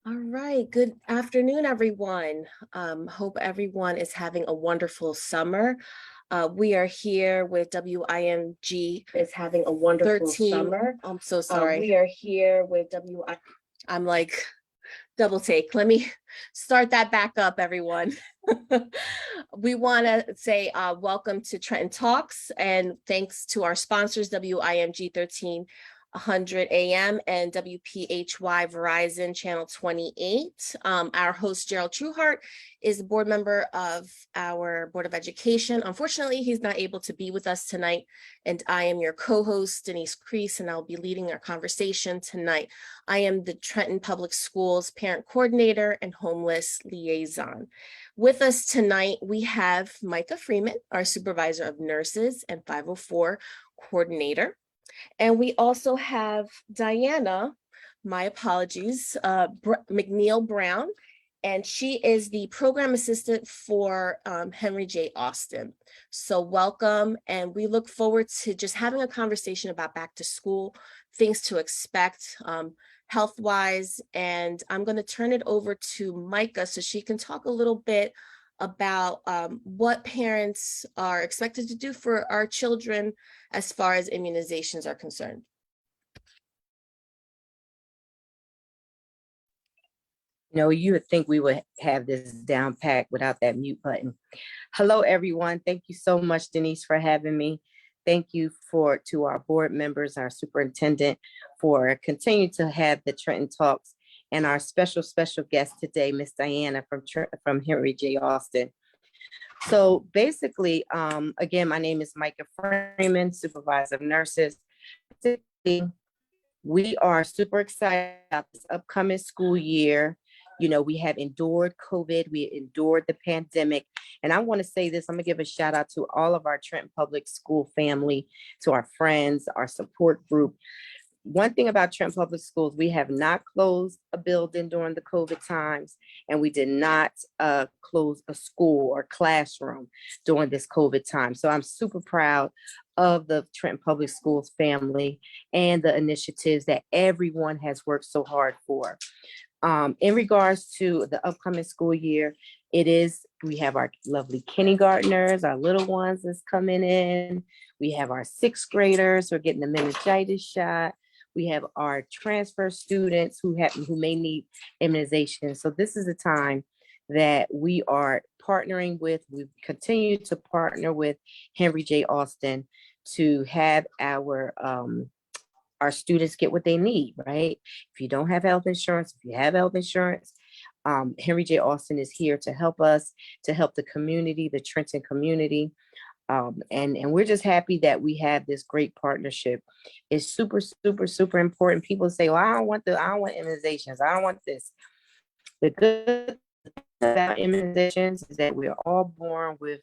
All right. Good afternoon, everyone. Hope everyone is having a wonderful summer. We are here with WIMG is having a wonderful 13. Summer. I'm so sorry. We are here with I'm like double take. Let me start that back up, everyone. We want to say welcome to Trenton Talks and thanks to our sponsors, WIMG 1300 AM and WPHY Verizon Channel 28. Our host, Gerald Trueheart, is a board member of our Board of Education. Unfortunately, he's not able to be with us tonight, and I am your co-host, Denise Crease, and I'll be leading our conversation tonight. I am the Trenton Public Schools Parent Coordinator and Homeless Liaison. With us tonight, we have Micah Freeman, our Supervisor of Nurses and 504 Coordinator. And we also have Diana, my apologies, McNeil Brown, and she is the program assistant for Henry J. Austin. So welcome, and we look forward to just having a conversation about back to school, things to expect health-wise, and I'm going to turn it over to Micah so she can talk a little bit about what parents are expected to do for our children as far as immunizations are concerned. You know, you would think we would have this down packed without that mute button. Hello, everyone. Thank you so much, Denise, for having me. Thank you to our board members, our superintendent, for continuing to have the Trenton Talks, and our special guest today, Miss Diana from Henry J. Austin. So basically, again, my name is Micah Freeman, Supervisor of Nurses. We are super excited about this upcoming school year. You know, we have endured COVID, we endured the pandemic. And I want to say this, I'm gonna give a shout out to all of our Trenton Public School family, to our friends, our support group. One thing about Trenton Public Schools, we have not closed a building during the COVID times, and we did not close a school or classroom during this COVID time. So I'm super proud of the Trenton Public Schools family and the initiatives that everyone has worked so hard for. In regards to the upcoming school year, we have our lovely kindergartners, our little ones that's coming in. We have our sixth graders who are getting the meningitis shot. We have our transfer students who may need immunization. So this is a time that we continue to partner with Henry J. Austin to have our students get what they need, right? If you don't have health insurance, if you have health insurance, Henry J. Austin is here to help us, to help the community, the Trenton community. And we're just happy that we have this great partnership. It's super, super, super important. People say, well, I don't want immunizations. I don't want this. The good thing about immunizations is that we're all born with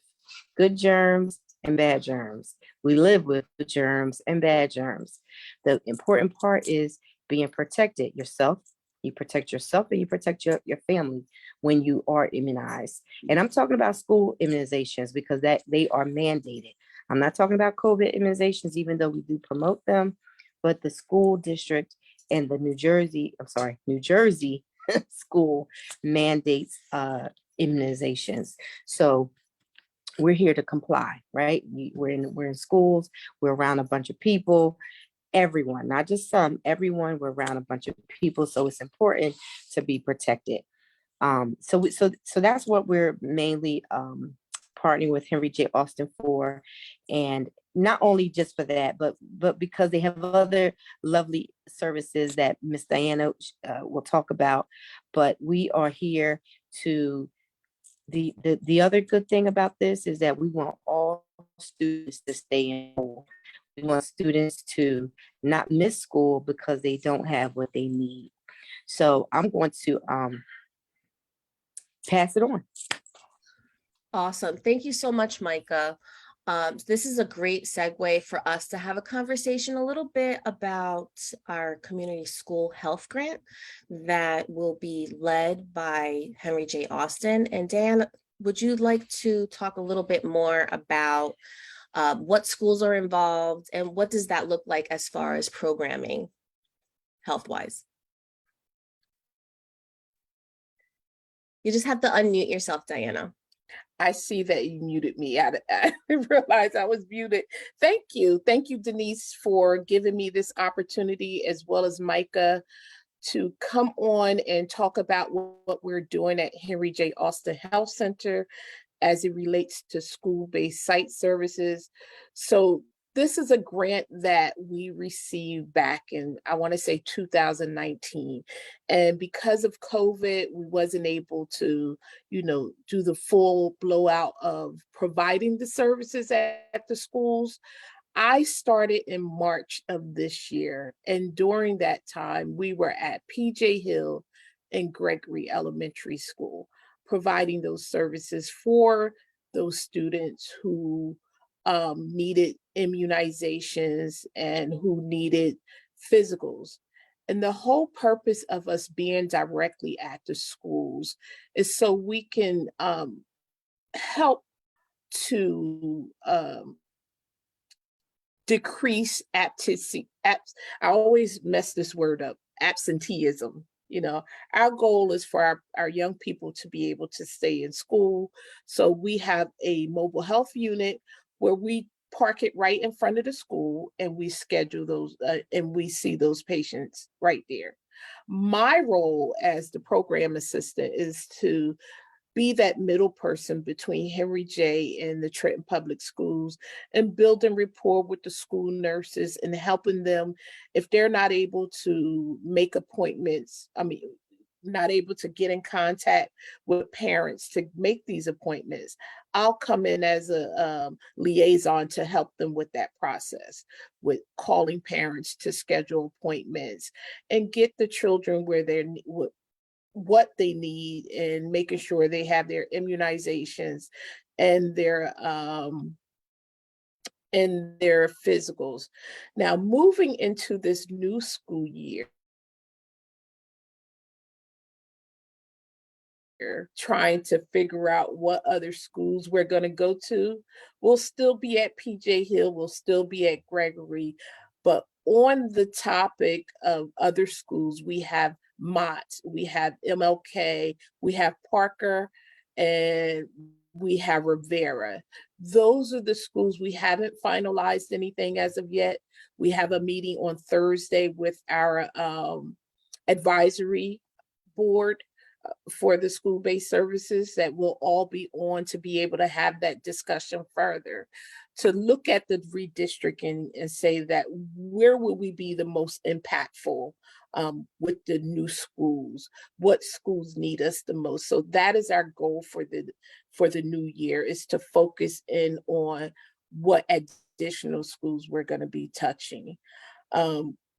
good germs and bad germs. We live with good germs and bad germs. The important part is being protected yourself. You protect yourself and you protect your family when you are immunized. And I'm talking about school immunizations because they are mandated. I'm not talking about COVID immunizations, even though we do promote them, but the school district and the New Jersey school mandates immunizations. So we're here to comply, right? We're in schools, we're around a bunch of people. Everyone, not just some, everyone, we're around a bunch of people. So it's important to be protected. So that's what we're mainly partnering with Henry J. Austin for. And not only just for that, but because they have other lovely services that Miss Diana will talk about. But we are here to, the other good thing about this is that we want all students to stay in school. We want students to not miss school because they don't have what they need. So I'm going to pass it on. Awesome. Thank you so much, Micah. This is a great segue for us to have a conversation a little bit about our community school health grant that will be led by Henry J. Austin. And Dan, would you like to talk a little bit more about what schools are involved and what does that look like as far as programming health-wise? You just have to unmute yourself, Diana. I see that you muted me. I didn't realize I was muted. Thank you. Thank you, Denise, for giving me this opportunity, as well as Micah, to come on and talk about what we're doing at Henry J. Austin Health Center as it relates to school-based site services. So this is a grant that we received back in, I want to say 2019. And because of COVID, we wasn't able to, do the full blowout of providing the services at the schools. I started in March of this year, and during that time, we were at PJ Hill and Gregory Elementary School, providing those services for those students who needed immunizations and who needed physicals. And the whole purpose of us being directly at the schools is so we can help to decrease I always mess this word up, absenteeism. Our goal is for our young people to be able to stay in school. So we have a mobile health unit where we park it right in front of the school, and we schedule those and we see those patients right there. My role as the program assistant is to be that middle person between Henry J. and the Trenton Public Schools, and building rapport with the school nurses and helping them if they're not able to make appointments. Not able to get in contact with parents to make these appointments. I'll come in as a liaison to help them with that process, with calling parents to schedule appointments and get the children where they're what they need, and making sure they have their immunizations and their physicals. Now, moving into this new school year, trying to figure out what other schools we're going to go to. We'll still be at PJ Hill, we'll still be at Gregory, but on the topic of other schools, we have Mott, we have MLK, we have Parker, and we have Rivera. Those are the schools. We haven't finalized anything as of yet. We have a meeting on Thursday with our advisory board for the school-based services that will all be on to be able to have that discussion further, to look at the redistricting and say that where will we be the most impactful with the new schools, what schools need us the most. So that is our goal for the new year, is to focus in on what additional schools we're going to be touching.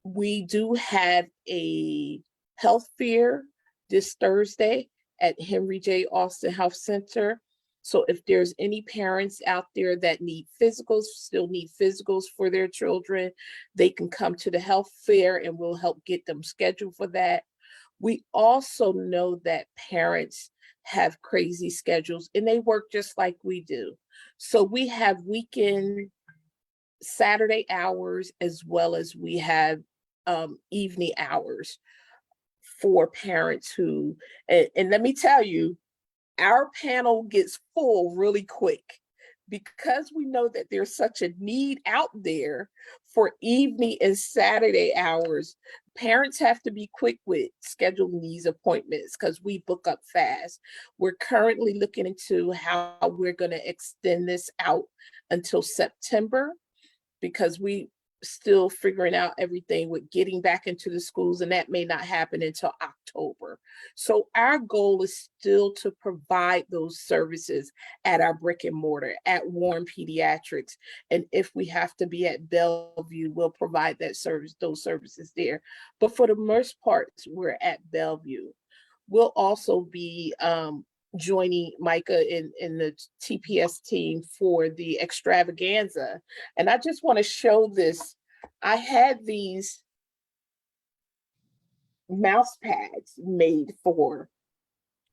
We do have a health fair this Thursday at Henry J. Austin Health Center. So if there's any parents out there that still need physicals for their children, they can come to the health fair and we'll help get them scheduled for that. We also know that parents have crazy schedules and they work just like we do. So we have weekend Saturday hours, as well as we have evening hours for parents who, and let me tell you, our panel gets full really quick because we know that there's such a need out there for evening and Saturday hours. Parents have to be quick with scheduling these appointments because we book up fast. We're currently looking into how we're going to extend this out until September, because we still figuring out everything with getting back into the schools, and that may not happen until October. So our goal is still to provide those services at our brick and mortar at Warren Pediatrics. And if we have to be at Bellevue, we'll provide those services there. But for the most part, we're at Bellevue. We'll also be joining Micah in the TPS team for the extravaganza. And I just want to show this. I had these mouse pads made for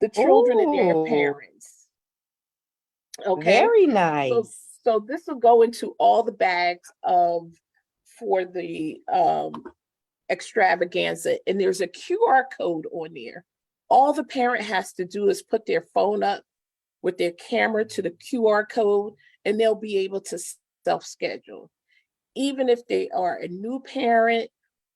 the children and their parents. Okay. Very nice. So this will go into all the bags for the extravaganza, and there's a QR code on there. All the parent has to do is put their phone up with their camera to the QR code, and they'll be able to self-schedule. Even if they are a new parent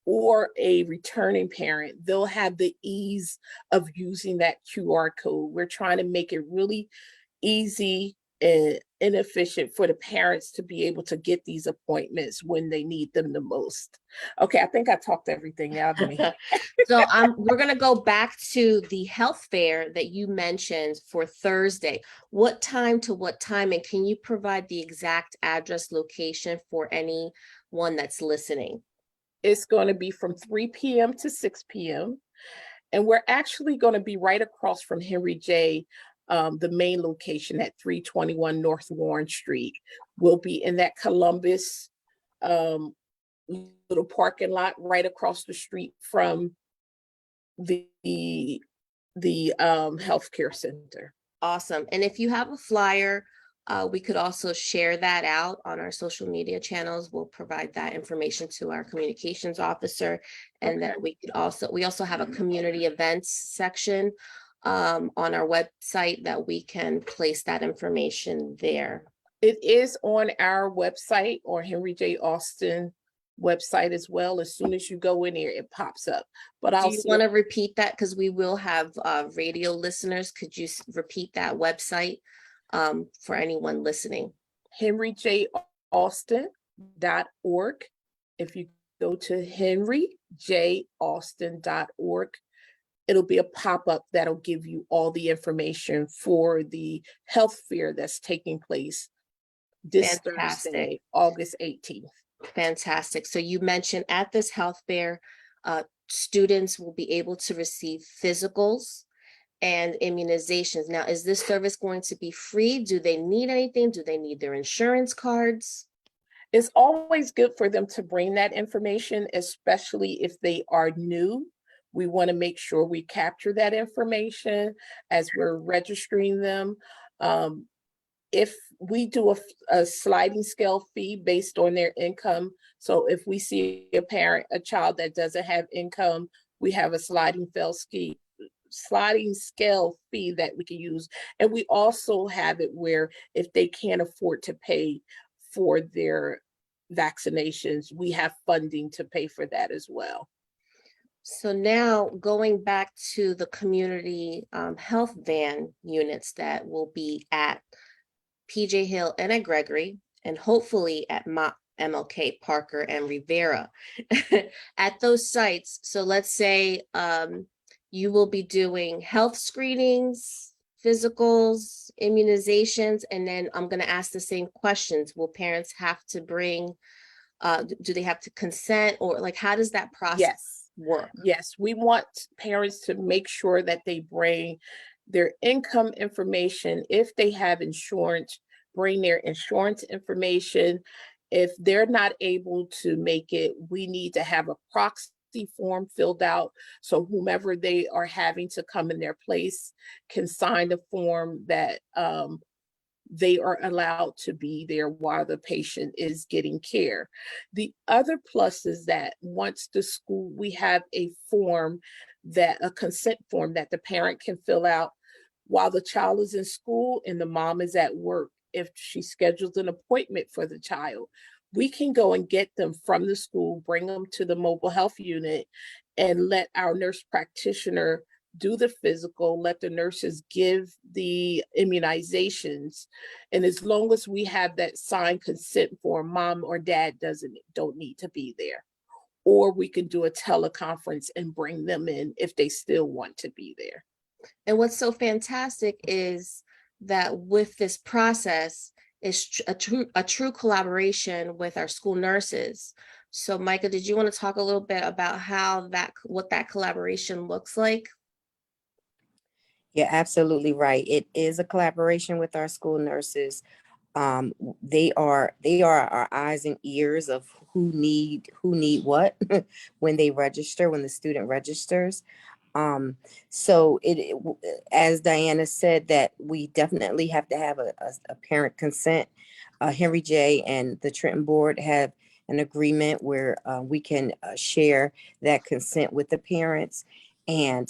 or a returning parent, they'll have the ease of using that QR code. We're trying to make it really easy and inefficient for the parents to be able to get these appointments when they need them the most. Okay, I think I talked everything out of me. So we're gonna go back to the health fair that you mentioned for Thursday. What time to what time, and can you provide the exact address location for anyone that's listening? It's going to be from 3 p.m. to 6 p.m. And we're actually going to be right across from Henry J., the main location at 321 North Warren Street. We'll be in that Columbus um, little parking lot right across the street from the healthcare center. Awesome. And if you have a flyer, we could also share that out on our social media channels. We'll provide that information to our communications officer. And then we also have a community events section on our website that we can place that information there. It is on our website, or Henry J. Austin website as well. As soon as you go in there, it pops up. But do you want to repeat that? Because we will have radio listeners. Could you repeat that website for anyone listening? henryjaustin.org. If you go to henryjaustin.org, it'll be a pop-up that'll give you all the information for the health fair that's taking place this Thursday, August 18th. Fantastic. So you mentioned at this health fair, students will be able to receive physicals and immunizations. Now, is this service going to be free? Do they need anything? Do they need their insurance cards? It's always good for them to bring that information, especially if they are new. We want to make sure we capture that information as we're registering them. If we do a sliding scale fee based on their income, so if we see a child that doesn't have income, we have a sliding scale fee that we can use. And we also have it where if they can't afford to pay for their vaccinations, we have funding to pay for that as well. So now going back to the community health van units that will be at PJ Hill and at Gregory, and hopefully at MLK, Parker, and Rivera at those sites. So let's say you will be doing health screenings, physicals, immunizations, and then I'm going to ask the same questions. Will parents have to bring, do they have to consent, or like, how does that process work? Yes, we want parents to make sure that they bring their income information. If they have insurance, bring their insurance information. If they're not able to make it, we need to have a proxy form filled out, so whomever they are having to come in their place can sign the form that they are allowed to be there while the patient is getting care. The other plus is that once the school, we have a consent form that the parent can fill out while the child is in school and the mom is at work. If she schedules an appointment for the child, we can go and get them from the school, bring them to the mobile health unit, and let our nurse practitioner do the physical, let the nurses give the immunizations. And as long as we have that signed consent form, mom or dad don't need to be there. Or we can do a teleconference and bring them in if they still want to be there. And what's so fantastic is that with this process is a true collaboration with our school nurses. So Micah, did you want to talk a little bit about what that collaboration looks like? Yeah, absolutely right. It is a collaboration with our school nurses. They are our eyes and ears of who need what when the student registers. So as Diana said, that we definitely have to have a parent consent. Henry J. and the Trenton board have an agreement where we can share that consent with the parents. And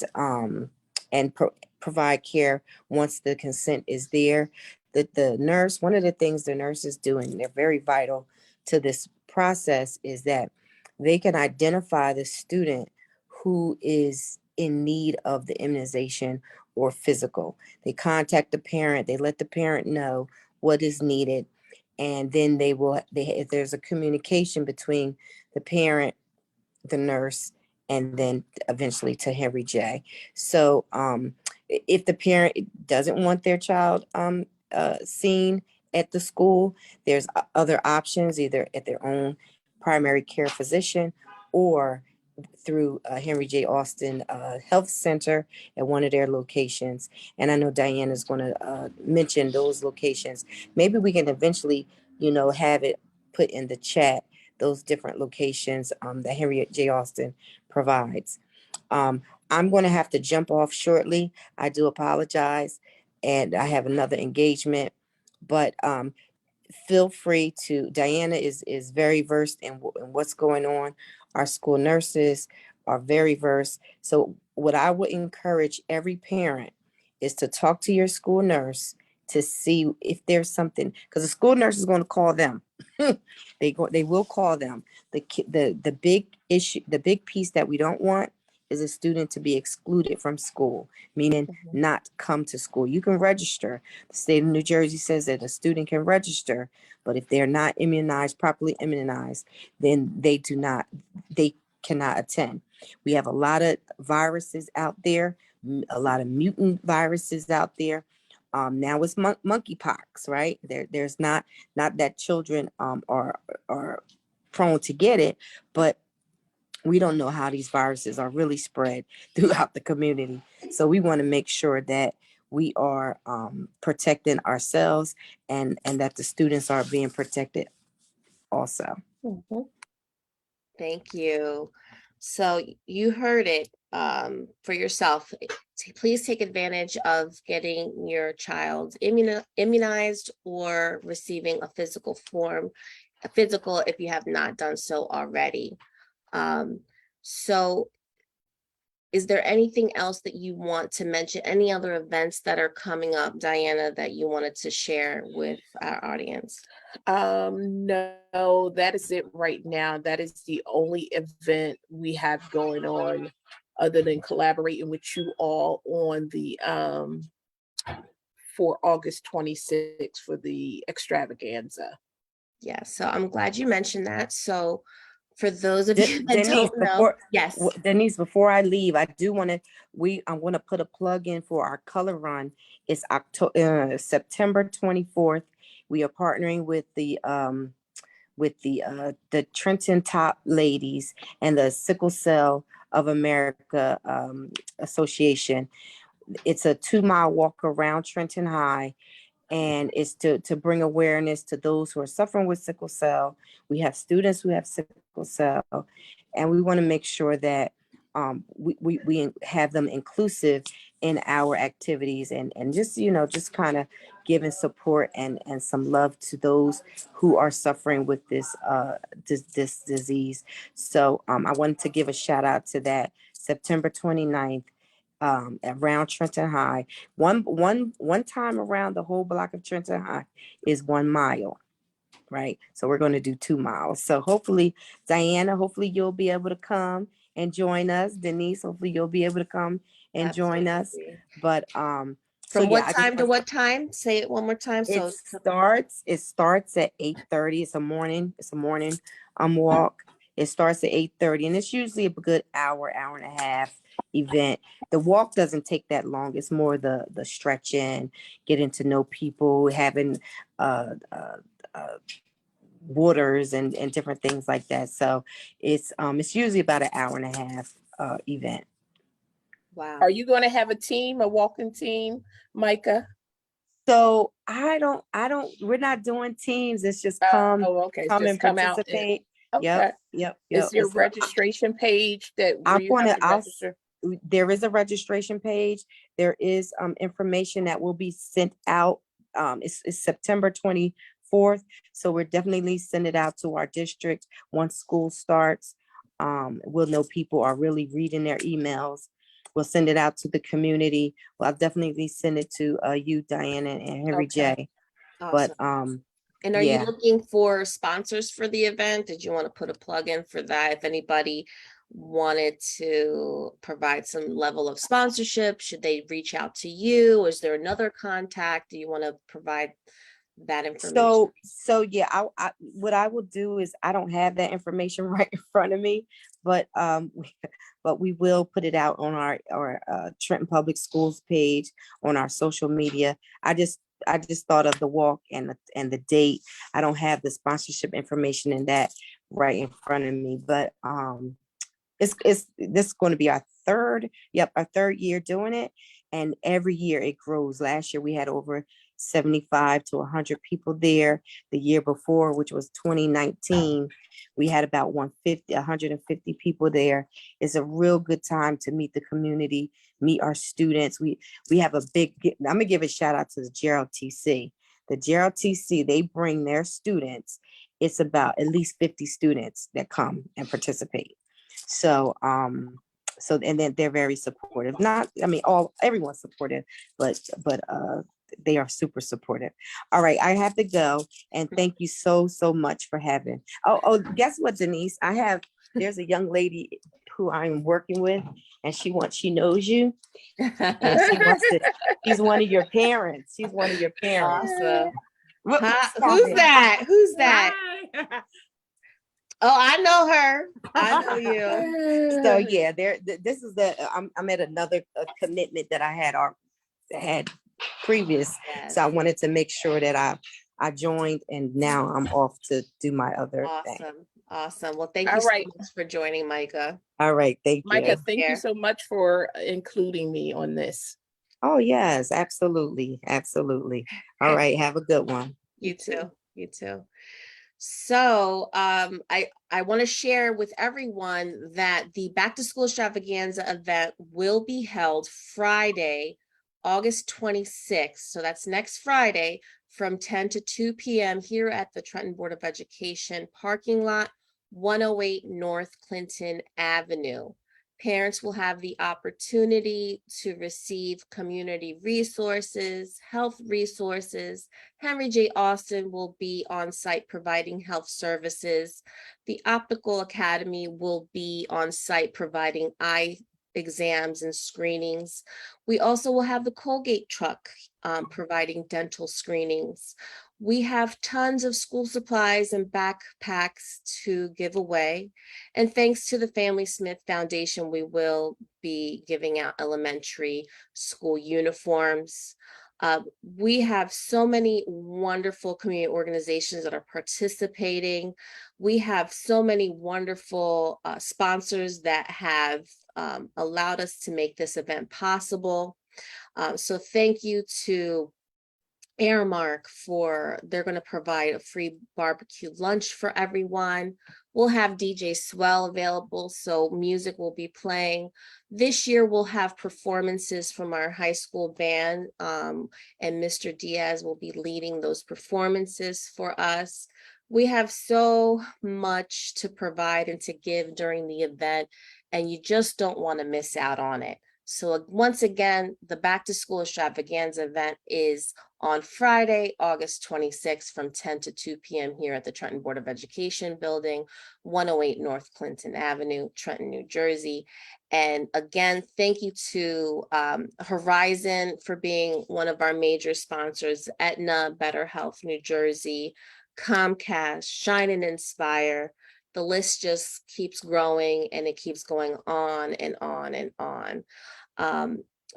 and provide care once the consent is there. The nurse, one of the things the nurses do, and they're very vital to this process, is that they can identify the student who is in need of the immunization or physical. They contact the parent, they let the parent know what is needed, and then if there's a communication between the parent, the nurse, and then eventually to Henry J. So if the parent doesn't want their child seen at the school, there's other options, either at their own primary care physician or through Henry J. Austin Health Center at one of their locations. And I know Diana is going to mention those locations. Maybe we can eventually, have it put in the chat, those different locations that Henry J. Austin provides. I'm going to have to jump off shortly. I do apologize. And I have another engagement, but feel free to. Diana is very versed in what's going on. Our school nurses are very versed. So what I would encourage every parent is to talk to your school nurse to see if there's something, because the school nurse is going to call them. They will call them. The big issue, the big piece that we don't want is a student to be excluded from school, meaning not come to school. You can register. The state of New Jersey says that a student can register, but if they're not immunized, properly immunized, then they cannot attend. We have a lot of viruses out there, a lot of mutant viruses out there. Now it's monkeypox, right? There's not that children are prone to get it, but we don't know how these viruses are really spread throughout the community. So we want to make sure that we are protecting ourselves and that the students are being protected also. Mhm. Thank you. So you heard it for yourself. Please take advantage of getting your child immunized or receiving a physical if you have not done so already. So is there anything else that you want to mention? Any other events that are coming up, Diana, that you wanted to share with our audience? No, that is it right now. That is the only event we have going on other than collaborating with you all on the for August 26th for the extravaganza. Yeah, so I'm glad you mentioned that. So for those of you that Denise, don't know, yes. Denise, before I leave, I do want to. I want to put a plug in for our color run. It's September 24th. We are partnering with the Trenton Top ladies and the Sickle Cell of America Association. It's a 2-mile walk around Trenton High, and it's to bring awareness to those who are suffering with sickle cell. We have students who have sickle cell, and we want to make sure that we have them inclusive in our activities, and just kind of giving support and some love to those who are suffering with this disease. So I wanted to give a shout out to that. September 29th, around Trenton High. One time around the whole block of Trenton High is 1 mile, right? So we're going to do 2 miles. So hopefully, Diana, hopefully you'll be able to come and join us. Denise, hopefully you'll be able to come and join us. Absolutely. But From what time to what time? Say it one more time. So it starts at 8:30. It's a morning walk. It starts at 8:30, and it's usually a good hour and a half event. The walk doesn't take that long. It's more the stretching, getting to know people, having waters and different things like that. So it's usually about an hour and a half event. wow. Are you going to have a walking team, Micah? So we're not doing teams. It's just come okay. and Just come out. participate. Okay. Yep. Is your registration page that where you have to register? There is a registration page. There is information that will be sent out. It's September 24th. So we're definitely send it out to our district once school starts. We'll know people are really reading their emails. We'll send it out to the community. Well, I'll definitely send it to you, Diana, and Henry Okay. J. Awesome. But And are you yeah. looking for sponsors for the event? Did you want to put a plug in for that? If anybody wanted to provide some level of sponsorship, should they reach out to you? Is there another contact? Do you want to provide that information? So yeah, what I will do is, I don't have that information right in front of me, but but we will put it out on our Trenton Public Schools page, on our social media. I just thought of the walk and the date. I don't have the sponsorship information in that right in front of me, but it's this is going to be our third year doing it, and every year it grows. Last year we had over 75 to 100 people there. The year before, which was 2019, we had about 150 people there. It's a real good time to meet the community, meet our students. We have a big, I'm gonna give a shout out to the JROTC. The JROTC, they bring their students. It's about at least 50 students that come and participate. So and then they're very supportive. Not, I mean, everyone's supportive, but they are super supportive. All right, I have to go, and thank you so much for having. Oh, guess what, Denise? There's a young lady who I'm working with, and she knows you, and she's one of your parents. She's one of your parents. Awesome. Stop Who's it. that? Who's that? Hi. Oh, I know her. I know you. So yeah, this is I'm at another commitment that I had previous. Yes. So I wanted to make sure that I joined, and now I'm off to do my other thing. Awesome. Well, thank All you so right. much for joining, Micah. All right, thank you. Micah, thank care. you so much for including me on this. Oh yes, absolutely. All right, have a good one. You too. You too. So I want to share with everyone that the Back to School Extravaganza event will be held Friday, August 26th. So that's next Friday from 10 to 2 p.m. here at the Trenton Board of Education parking lot, 108 North Clinton Avenue. Parents will have the opportunity to receive community resources, health resources. Henry J. Austin will be on site providing health services. The Optical Academy will be on site providing eye exams and screenings. We also will have the Colgate truck providing dental screenings. We have tons of school supplies and backpacks to give away. And thanks to the Family Smith Foundation, we will be giving out elementary school uniforms. We have so many wonderful community organizations that are participating. We have so many wonderful sponsors that have allowed us to make this event possible. So thank you to Airmark they're going to provide a free barbecue lunch for everyone. We'll have DJ Swell available, so music will be playing. This year we'll have performances from our high school band, and Mr. Diaz will be leading those performances for us. We have so much to provide and to give during the event, and you just don't want to miss out on it. So once again, the Back to School Extravaganza event is on Friday, August 26th from 10 to 2 p.m. here at the Trenton Board of Education building, 108 North Clinton Avenue, Trenton, New Jersey. And again, thank you to Horizon for being one of our major sponsors, Aetna, Better Health New Jersey, Comcast, Shine and Inspire. The list just keeps growing, and it keeps going on and on and on.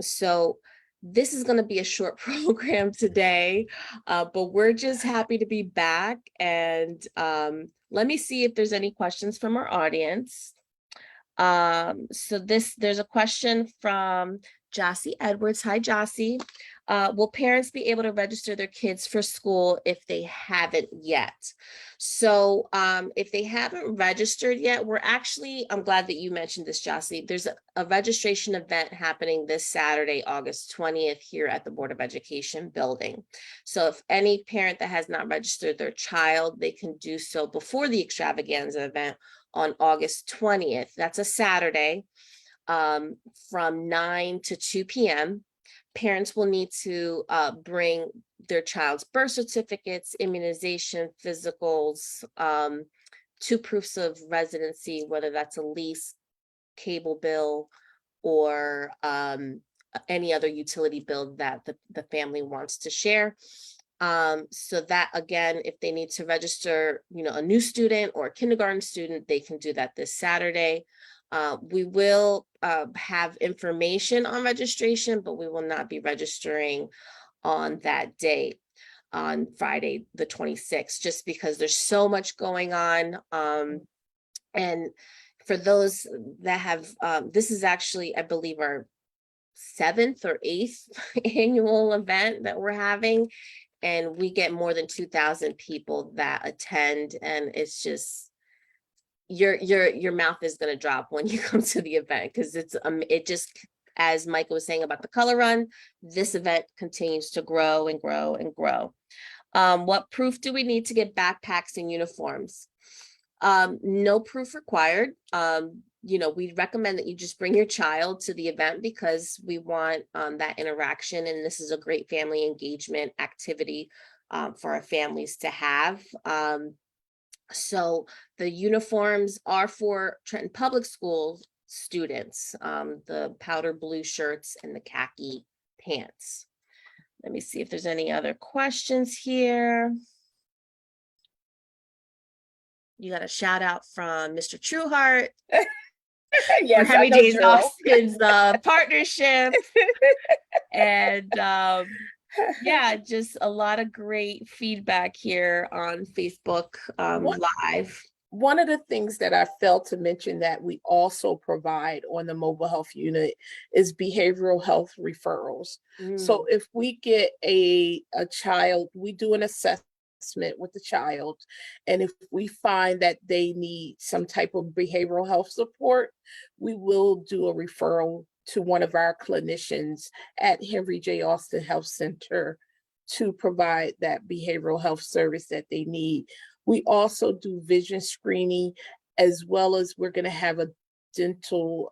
So this is going to be a short program today, but we're just happy to be back. And let me see if there's any questions from our audience. So there's a question from Jossie Edwards. Hi, Jossie. Will parents be able to register their kids for school if they haven't yet? So if they haven't registered yet, I'm glad that you mentioned this, Jossie. There's a registration event happening this Saturday, August 20th, here at the Board of Education building. So if any parent that has not registered their child, they can do so before the extravaganza event on August 20th. That's a Saturday. from 9 to 2 p.m. Parents will need to bring their child's birth certificates, immunization, physicals, 2 proofs of residency, whether that's a lease, cable bill, or any other utility bill that the family wants to share. So that, again, if they need to register, a new student or a kindergarten student, they can do that this Saturday. We will have information on registration, but we will not be registering on that day, on Friday, the 26th, just because there's so much going on. And for those that have, this is actually, I believe, our 7th or 8th annual event that we're having. And we get more than 2,000 people that attend. And it's just, your mouth is going to drop when you come to the event, because it just, as Micah was saying about the color run, this event continues to grow and grow and grow. What proof do we need to get backpacks and uniforms? No proof required. We recommend that you just bring your child to the event, because we want that interaction, and this is a great family engagement activity for our families to have. So the uniforms are for Trenton Public Schools students, the powder blue shirts and the khaki pants. Let me see if there's any other questions here. You got a shout out from Mr. Trueheart. Yes, for Henry I know J. Drew. Austin's partnership. And yeah, just a lot of great feedback here on Facebook Live. One of the things that I failed to mention that we also provide on the mobile health unit is behavioral health referrals. So if we get a child, we do an assessment with the child, and if we find that they need some type of behavioral health support, we will do a referral to one of our clinicians at Henry J. Austin Health Center to provide that behavioral health service that they need. We also do vision screening, as well as we're going to have a dental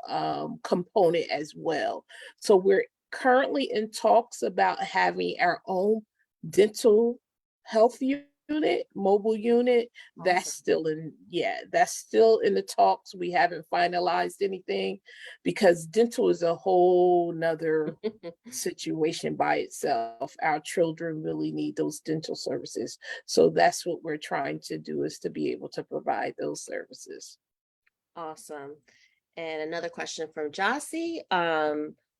component as well. So we're currently in talks about having our own dental health unit, mobile unit. That's still in the talks. We haven't finalized anything, because dental is a whole nother situation by itself. Our children really need those dental services. So that's what we're trying to do, is to be able to provide those services. Awesome. And another question from Jossie.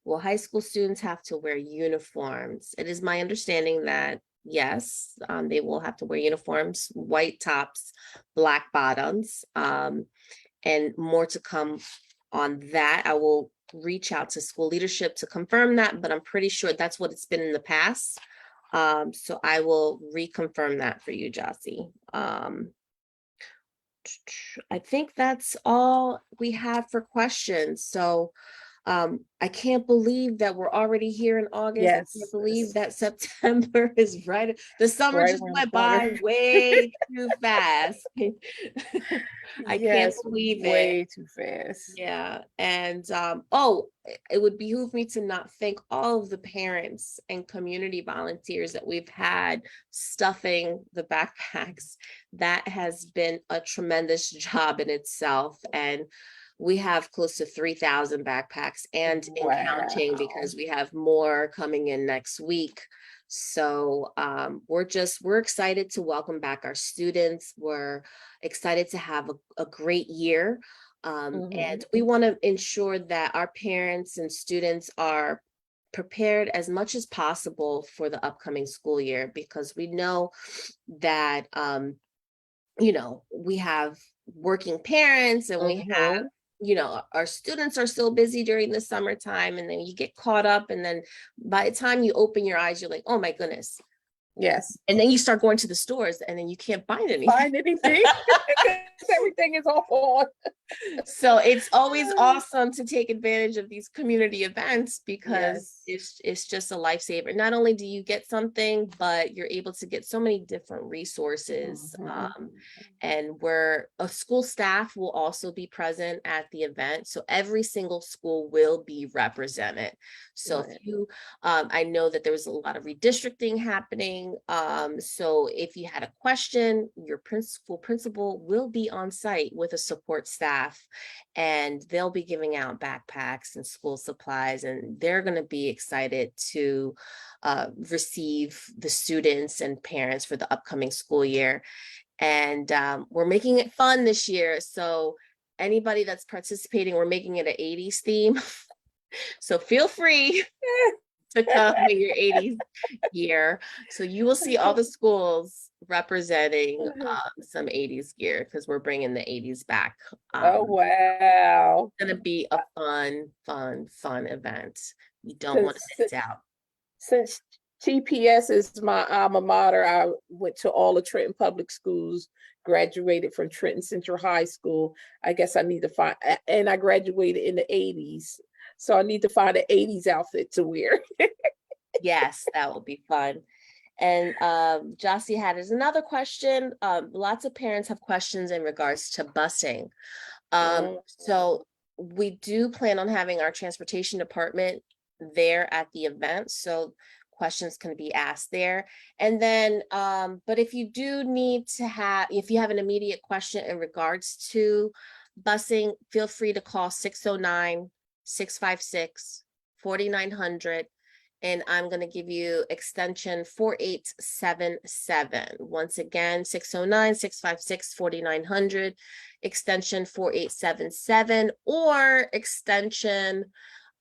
Will high school students have to wear uniforms? It is my understanding that yes, they will have to wear uniforms, white tops, black bottoms, and more to come on that. I will reach out to school leadership to confirm that, but I'm pretty sure that's what it's been in the past. So I will reconfirm that for you, Jossie. I think that's all we have for questions. So I can't believe that we're already here in August. Yes. I can't believe that September is right. The summer Right just around went the corner. by way too fast. I can't believe it. Way too fast. Yeah. And it would behoove me to not thank all of the parents and community volunteers that we've had stuffing the backpacks. That has been a tremendous job in itself. And we have close to 3,000 backpacks and in counting, because we have more coming in next week. So we're excited to welcome back our students. We're excited to have a great year. And we want to ensure that our parents and students are prepared as much as possible for the upcoming school year, because we know that, we have working parents, and we have, our students are still busy during the summertime, and then you get caught up, and then by the time you open your eyes, you're like, oh my goodness, Yes. And then you start going to the stores and then you can't find anything. Find anything? 'Cause everything is all on. So it's always awesome to take advantage of these community events because Yes. it's just a lifesaver. Not only do you get something, but you're able to get so many different resources. Mhm. And where a school staff will also be present at the event. So every single school will be represented. So Right. if you, I know that there was a lot of redistricting happening. So if you had a question, your school principal will be on site with a support staff, and they'll be giving out backpacks and school supplies, and they're going to be excited to receive the students and parents for the upcoming school year. And we're making it fun this year. So anybody that's participating, we're making it an 80s theme. So feel free to come in your 80s gear. So you will see all the schools representing some 80s gear because we're bringing the 80s back. Oh, wow. It's going to be a fun event. You don't want to miss out. Since TPS is my alma mater, I went to all the Trenton public schools, graduated from Trenton Central High School. I guess I need to find, and I graduated in the 80s. So I need to find an 80s outfit to wear. Yes, that will be fun. And Jossie had is another question. Lots of parents have questions in regards to busing. So we do plan on having our transportation department there at the event. So questions can be asked there. And then, but if you do need to have, if you have an immediate question in regards to busing, feel free to call 609-656-4900. And I'm going to give you extension 4877. Once again, 609-656-4900, extension 4877, or extension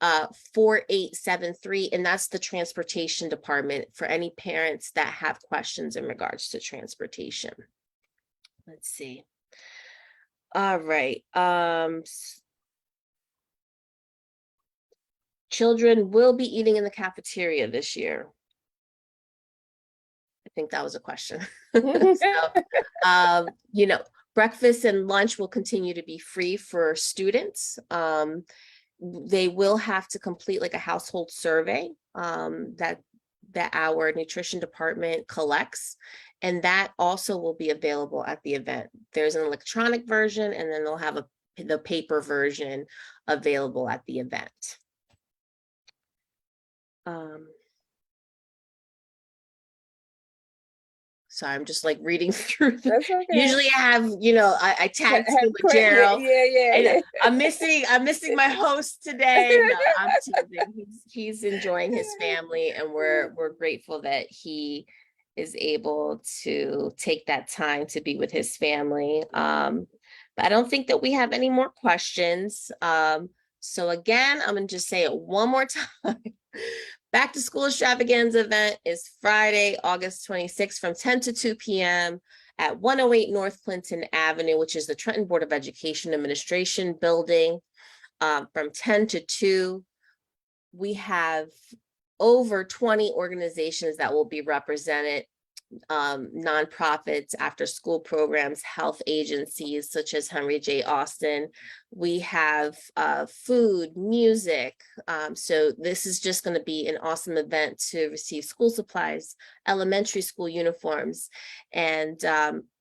4873. And that's the transportation department for any parents that have questions in regards to transportation. Let's see. All right. Children will be eating in the cafeteria this year. I think that was a question. So, breakfast and lunch will continue to be free for students. They will have to complete like a household survey that our nutrition department collects, and that also will be available at the event. There's an electronic version, and then they'll have the paper version available at the event. So I'm just like reading through. That's okay. Usually I have, I tag team with Gerald. Yeah. I'm missing my host today. No, I'm teasing. He's enjoying his family, and we're grateful that he is able to take that time to be with his family. But I don't think that we have any more questions. So again, I'm gonna just say it one more time. Back to School Extravaganza event is Friday, August 26th from 10 to 2 p.m. at 108 North Clinton Avenue, which is the Trenton Board of Education Administration building, from 10 to 2. We have over 20 organizations that will be represented, nonprofits, after school programs, health agencies such as Henry J. Austin. We have food, music. So this is just going to be an awesome event to receive school supplies, elementary school uniforms, and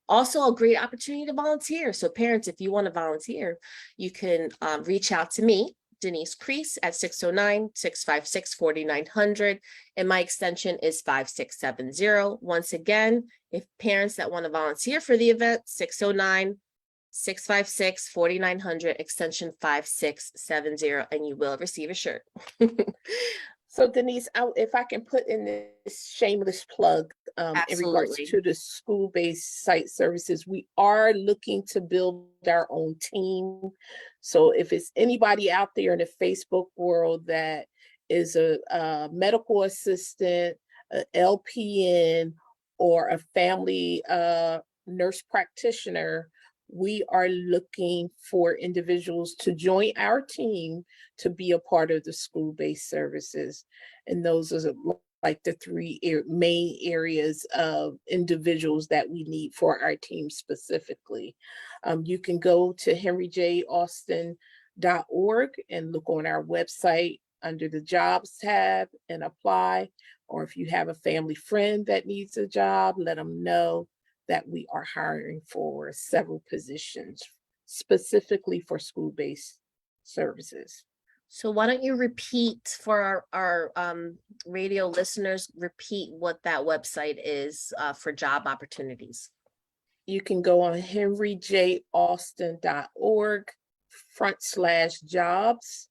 also a great opportunity to volunteer. So parents, if you want to volunteer, you can reach out to me, Denise Crease, at 609-656-4900, and my extension is 5670. Once again, if parents that want to volunteer for the event, 609-656-4900, extension 5670, and you will receive a shirt. So Denise, if I can put in this shameless plug in regards to the school-based site services, we are looking to build our own team. So if it's anybody out there in the Facebook world that is a medical assistant, an LPN, or a family nurse practitioner, we are looking for individuals to join our team to be a part of the school-based services. And those are like the three main areas of individuals that we need for our team specifically. You can go to henryjaustin.org and look on our website under the jobs tab and apply. Or if you have a family friend that needs a job, let them know that we are hiring for several positions specifically for school-based services. So why don't you repeat for our radio listeners, repeat what that website is for job opportunities. You can go on henryjaustin.org/jobs,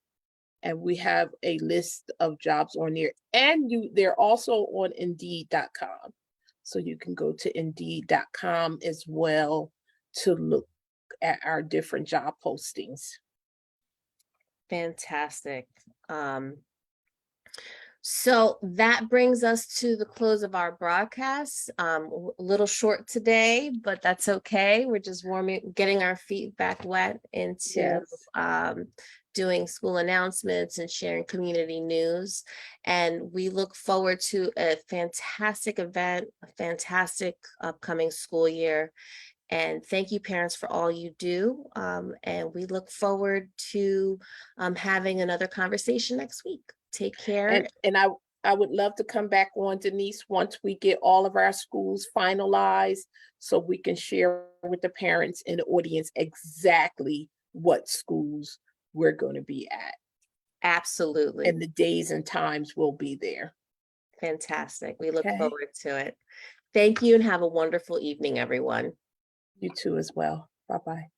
and we have a list of jobs on there. And they're also on indeed.com. So you can go to indeed.com as well to look at our different job postings. Fantastic. So that brings us to the close of our broadcast. A little short today, but that's okay. We're just getting our feet back wet into doing school announcements and sharing community news. And we look forward to a fantastic event, a fantastic upcoming school year. And thank you, parents, for all you do. And we look forward to having another conversation next week. Take care. And I would love to come back on, Denise, once we get all of our schools finalized, so we can share with the parents and the audience exactly what schools we're going to be at. Absolutely. And the days and times will be there. Fantastic. We look forward to it. Thank you and have a wonderful evening, everyone. You too as well. Bye-bye.